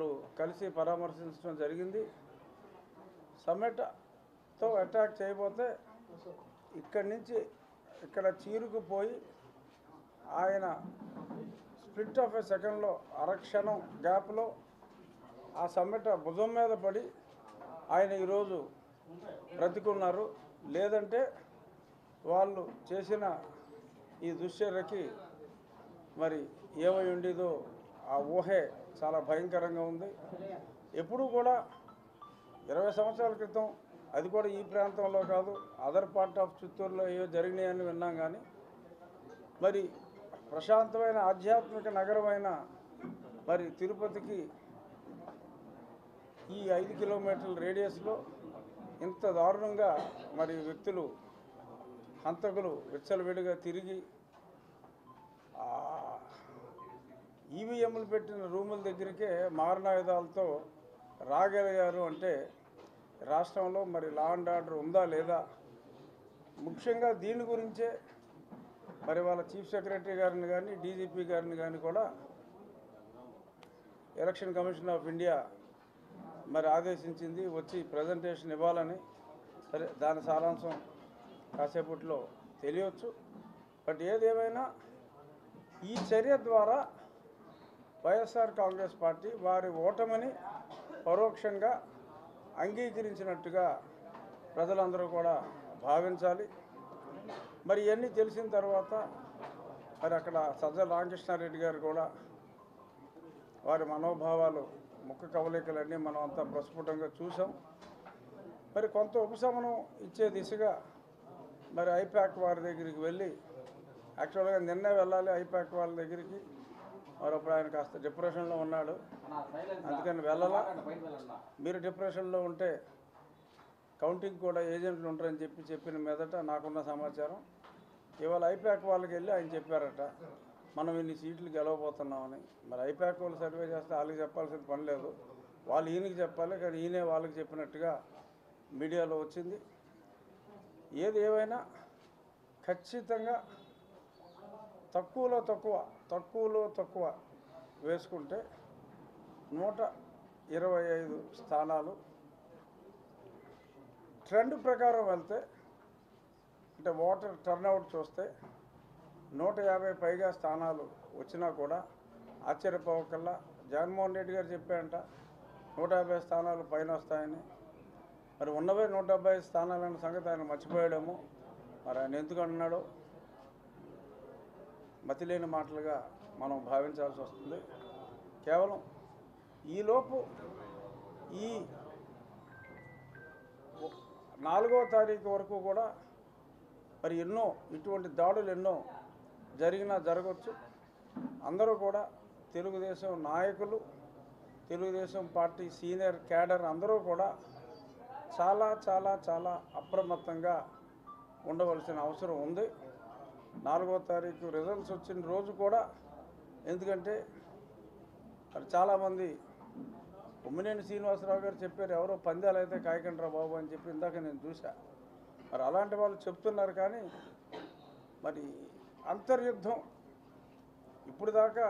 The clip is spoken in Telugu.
అప్పుడు కలిసి పరామర్శించడం జరిగింది. సమ్మెటతో అటాక్ చేయబోతే ఇక్కడి నుంచి ఇక్కడ చీరుకుపోయి ఆయన స్ప్లిట్ ఆఫ్ ఏ సెకండ్లో అరక్షణం గ్యాప్లో ఆ సమ్మెట భుజం మీద పడి ఆయన ఈరోజు బ్రతికున్నారు. లేదంటే వాళ్ళు చేసిన ఈ దుశ్చర్యకి మరి ఏమై ఉండేదో ఆ ఊహే చాలా భయంకరంగా ఉంది. ఎప్పుడూ కూడా 20 సంవత్సరాల క్రితం అది కూడా ఈ ప్రాంతంలో కాదు, అదర్ పార్ట్ ఆఫ్ చిత్తూరులో ఏవో జరిగినాయని విన్నాం. కానీ మరి ప్రశాంతమైన ఆధ్యాత్మిక నగరమైన మరి తిరుపతికి ఈ 5 కిలోమీటర్ల రేడియస్లో ఇంత దారుణంగా మరి వ్యక్తులు హంతకులు విచ్చలవిడిగా తిరిగి ఈవీఎంలు పెట్టిన రూముల దగ్గరికే మారణాయుధాలతో రాగలిగారు అంటే రాష్ట్రంలో మరి లా అండ్ ఆర్డర్ ఉందా లేదా? ముఖ్యంగా దీని గురించే మరి వాళ్ళ చీఫ్ సెక్రటరీ గారిని కానీ డీజీపీ గారిని కానీ కూడా ఎలక్షన్ కమిషన్ ఆఫ్ ఇండియా మరి ఆదేశించింది, వచ్చి ప్రజెంటేషన్ ఇవ్వాలని. సరే, దాని సారాంశం కాసేపట్లో తెలియవచ్చు. బట్ ఏదేమైనా ఈ చర్య ద్వారా వైఎస్ఆర్ కాంగ్రెస్ పార్టీ వారి ఓటమిని పరోక్షంగా అంగీకరించినట్టుగా ప్రజలందరూ కూడా భావించాలి. మరి ఇవన్నీ తెలిసిన తర్వాత మరి అక్కడ సజ్జల రామకృష్ణారెడ్డి గారు కూడా వారి మనోభావాలు ముఖ కవలికలన్నీ మనం అంతా ప్రస్ఫుటంగా చూసాం. మరి కొంత ఉపశమనం ఇచ్చే దిశగా మరి ఐపాక్ వారి దగ్గరికి వెళ్ళి, యాక్చువల్గా నిన్నే వెళ్ళాలి ఐపాక్ వాళ్ళ దగ్గరికి, మరొప్పుడు ఆయన కాస్త డిప్రెషన్లో ఉన్నాడు, అందుకని వెళ్ళాలా. మీరు డిప్రెషన్లో ఉంటే కౌంటింగ్ కూడా ఏజెంట్లు ఉంటారని చెప్పిన మీదట నాకున్న సమాచారం ఇవాళ ఐపాక్ వాళ్ళకి వెళ్ళి ఆయన చెప్పారట, మనం ఇన్ని సీట్లు గెలవబోతున్నామని. మరి ఐపాక్ వాళ్ళు సర్వే చేస్తే వాళ్ళకి చెప్పాల్సిన పని లేదు, వాళ్ళు ఈయనకి చెప్పాలి. కానీ ఈయనే వాళ్ళకి చెప్పినట్టుగా మీడియాలో వచ్చింది. ఏది ఏమైనా ఖచ్చితంగా తక్కువలో తక్కువ వేసుకుంటే 125 స్థానాలు ట్రెండ్ ప్రకారం వెళ్తే, అంటే ఓటర్ టర్నౌట్ చూస్తే 150 పైగా స్థానాలు వచ్చినా కూడా ఆశ్చర్యపోవకల్లా. జగన్మోహన్ రెడ్డి గారు చెప్పారంట 150 స్థానాలు పైన వస్తాయని. మరి ఉన్నవే 175 స్థానాలన్న సంగతి ఆయన మర్చిపోయాడేమో. మరి ఆయన ఎందుకు అంటున్నాడో మతిలేని మాటలుగా మనం భావించాల్సి వస్తుంది. కేవలం ఈలోపు ఈ 4వ తారీఖు వరకు కూడా మరి ఎన్నో ఇటువంటి దాడులు ఎన్నో జరగవచ్చు. అందరూ కూడా తెలుగుదేశం నాయకులు, తెలుగుదేశం పార్టీ సీనియర్ క్యాడర్ అందరూ కూడా చాలా చాలా చాలా అప్రమత్తంగా ఉండవలసిన అవసరం ఉంది. 4వ తారీఖు రిజల్ట్స్ వచ్చిన రోజు కూడా, ఎందుకంటే మరి చాలామంది ఉమ్మినేని శ్రీనివాసరావు గారు చెప్పారు, ఎవరో పందాలు అయితే కాయకండ్రా బాబు అని చెప్పి ఇందాక నేను చూసా. మరి అలాంటి వాళ్ళు చెప్తున్నారు. కానీ మరి అంతర్యుద్ధం ఇప్పుడు దాకా